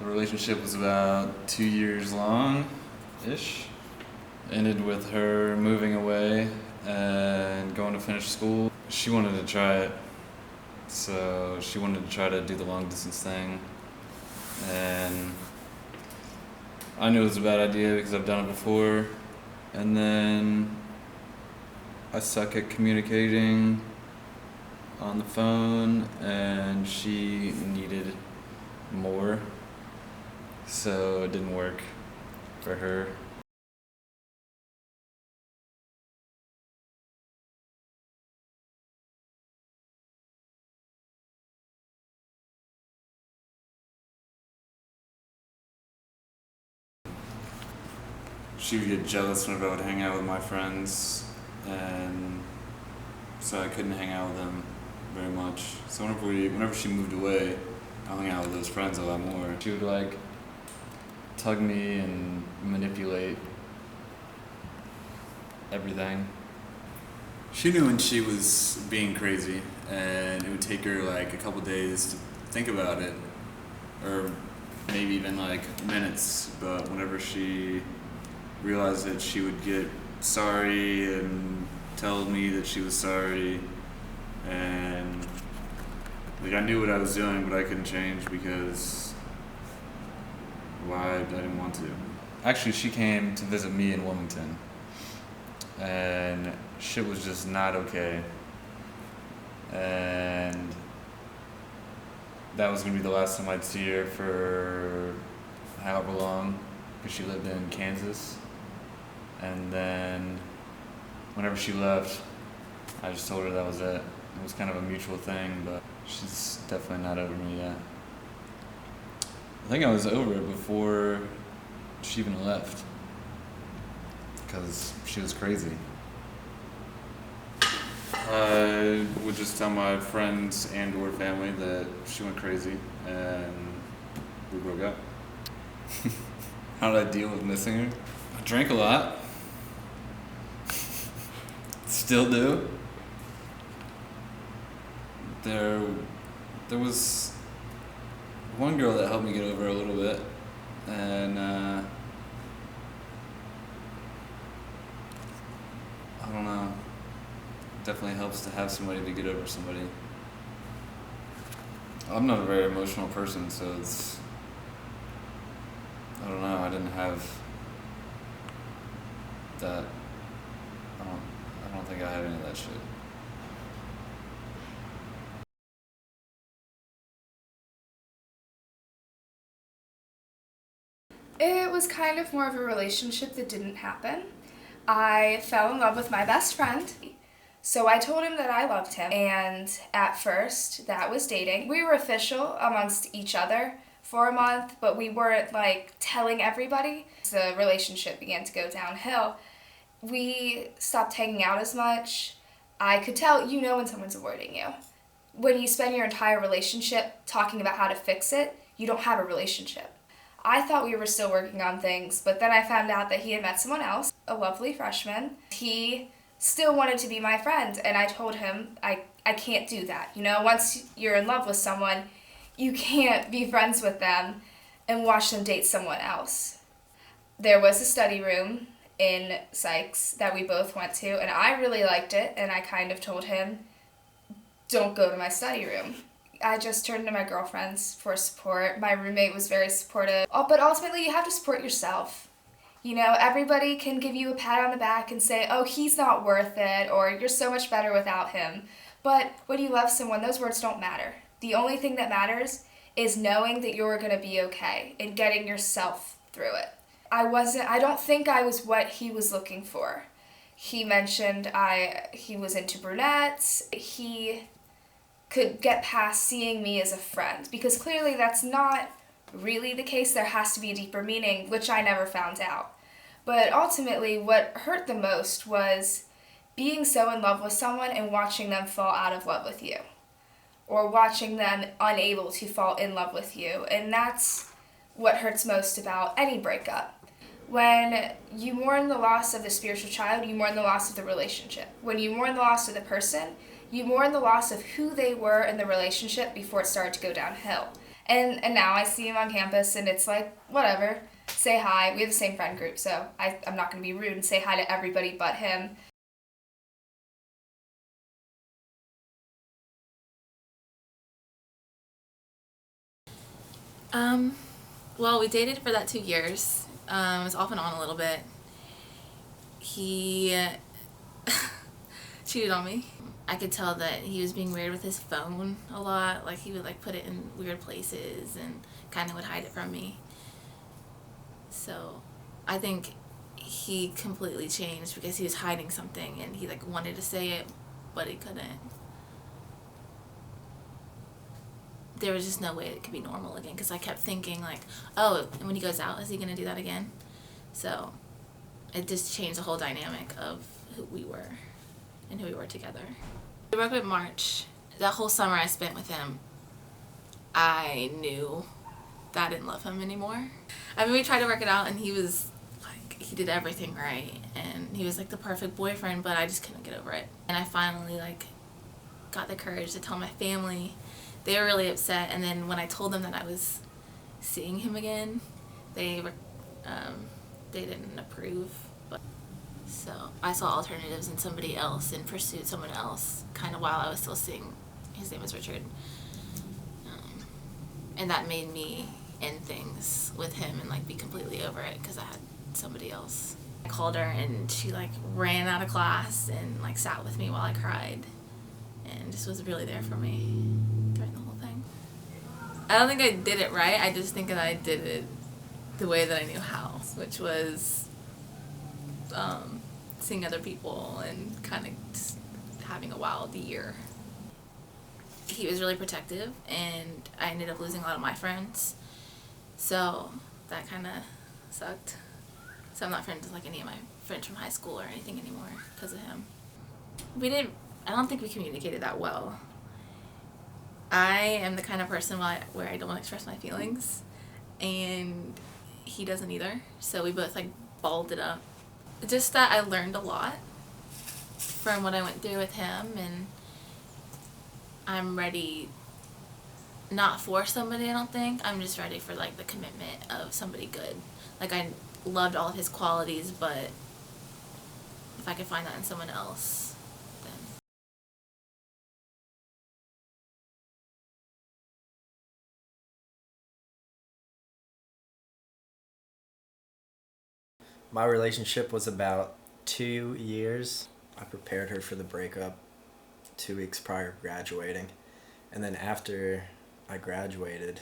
The relationship was about 2 years long-ish. Ended with her moving away and going to finish school. She wanted to try it, so she wanted to try to do the long distance thing. And I knew it was a bad idea because I've done it before. And then I suck at communicating on the phone, and she needed more, so it didn't work for her. She would get jealous whenever I would hang out with my friends, and so I couldn't hang out with them very much. So whenever she moved away, I hung out with those friends a lot more. She would like tug me and manipulate everything. She knew when she was being crazy, and it would take her like a couple days to think about it, or maybe even like minutes. But whenever she realized it, she would get sorry and tell me that she was sorry, and like I knew what I was doing, but I couldn't change because why? I didn't want to. Actually, she came to visit me in Wilmington, and shit was just not okay. And that was gonna be the last time I'd see her for however long, because she lived in Kansas. And then whenever she left, I just told her that was it. It was kind of a mutual thing, but she's definitely not over me yet. I think I was over it before she even left, because she was crazy. I would just tell my friends and or family that she went crazy, and we broke up. How did I deal with missing her? I drank a lot. Still do. There was one girl that helped me get over a little bit, and I don't know. It definitely helps to have somebody to get over somebody. I'm not a very emotional person, so I don't know. I didn't have that. I don't think I have any of that shit. It was kind of more of a relationship that didn't happen. I fell in love with my best friend. So I told him that I loved him, and at first that was dating. We were official amongst each other for a month, but we weren't like telling everybody. The relationship began to go downhill. We stopped hanging out as much. I could tell, when someone's avoiding you. When you spend your entire relationship talking about how to fix it, you don't have a relationship. I thought we were still working on things, but then I found out that he had met someone else, a lovely freshman. He still wanted to be my friend, and I told him I can't do that. Once you're in love with someone, you can't be friends with them and watch them date someone else. There was a study room in Sykes that we both went to, and I really liked it, and I kind of told him, don't go to my study room. I just turned to my girlfriends for support. My roommate was very supportive. But ultimately, you have to support yourself. Everybody can give you a pat on the back and say, oh, he's not worth it, or you're so much better without him. But when you love someone, those words don't matter. The only thing that matters is knowing that you're going to be okay and getting yourself through it. I don't think I was what he was looking for. He mentioned he was into brunettes. He could get past seeing me as a friend, because clearly that's not really the case. There has to be a deeper meaning, which I never found out. But ultimately, what hurt the most was being so in love with someone and watching them fall out of love with you, or watching them unable to fall in love with you. And that's what hurts most about any breakup. When you mourn the loss of the spiritual child, you mourn the loss of the relationship. When you mourn the loss of the person, you mourn the loss of who they were in the relationship before it started to go downhill. And now I see him on campus, and it's like, whatever, say hi. We have the same friend group, so I'm not going to be rude and say hi to everybody but him. Well, we dated for that 2 years. It was off and on a little bit. He cheated on me. I could tell that he was being weird with his phone a lot. Like, he would like put it in weird places and kind of would hide it from me. So I think he completely changed because he was hiding something and he like wanted to say it, but he couldn't. There was just no way it could be normal again because I kept thinking like, oh, and when he goes out, is he going to do that again? So it just changed the whole dynamic of who we were and who we were together. We broke up in March. That whole summer I spent with him, I knew that I didn't love him anymore. I mean, we tried to work it out and he was like, he did everything right and he was like the perfect boyfriend, but I just couldn't get over it. And I finally like got the courage to tell my family. They were really upset, and then when I told them that I was seeing him again, they didn't approve. But so I saw alternatives in somebody else and pursued someone else, kind of while I was still seeing. His name was Richard, and that made me end things with him and like be completely over it because I had somebody else. I called her and she like ran out of class and like sat with me while I cried, and just was really there for me during the whole thing. I don't think I did it right. I just think that I did it the way that I knew how, which was seeing other people and kind of just having a wild year. He was really protective, and I ended up losing a lot of my friends, so that kind of sucked. So I'm not friends with like any of my friends from high school or anything anymore because of him. I don't think we communicated that well. I am the kind of person where I don't express my feelings, and he doesn't either. So we both like balled it up. Just that I learned a lot from what I went through with him, and I'm ready not for somebody, I don't think. I'm just ready for like the commitment of somebody good. Like, I loved all of his qualities, but if I could find that in someone else, then. My relationship was about 2 years. I prepared her for the breakup 2 weeks prior to graduating. And then after I graduated,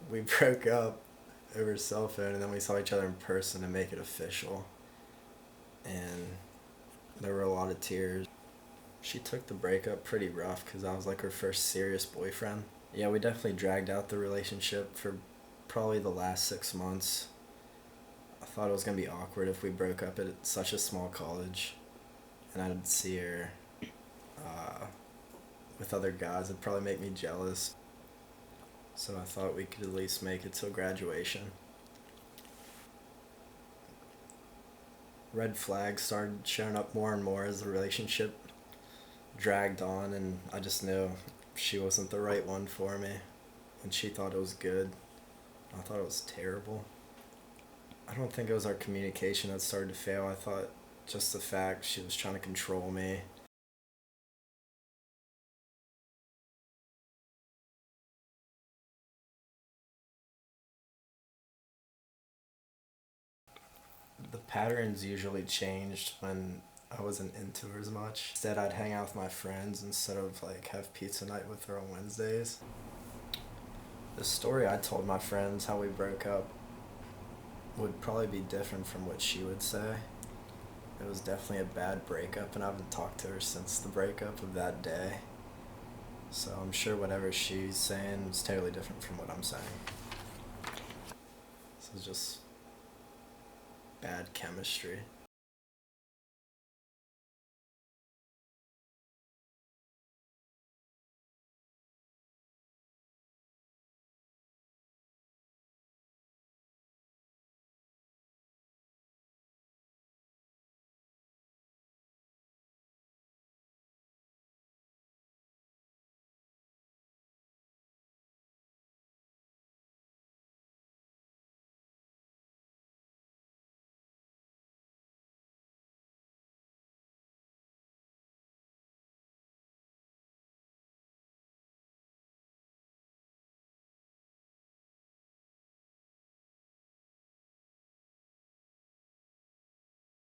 we broke up over cell phone, and then we saw each other in person to make it official. And there were a lot of tears. She took the breakup pretty rough because I was like her first serious boyfriend. Yeah, we definitely dragged out the relationship for probably the last 6 months. I thought it was going to be awkward if we broke up at such a small college, and I'd see her with other guys. It'd probably make me jealous. So I thought we could at least make it till graduation. Red flags started showing up more and more as the relationship dragged on, and I just knew she wasn't the right one for me. When she thought it was good, I thought it was terrible. I don't think it was our communication that started to fail. I thought just the fact she was trying to control me. The patterns usually changed when I wasn't into her as much. Instead, I'd hang out with my friends instead of like have pizza night with her on Wednesdays. The story I told my friends how we broke up would probably be different from what she would say. It was definitely a bad breakup, and I haven't talked to her since the breakup of that day. So I'm sure whatever she's saying is totally different from what I'm saying. So it's just bad chemistry.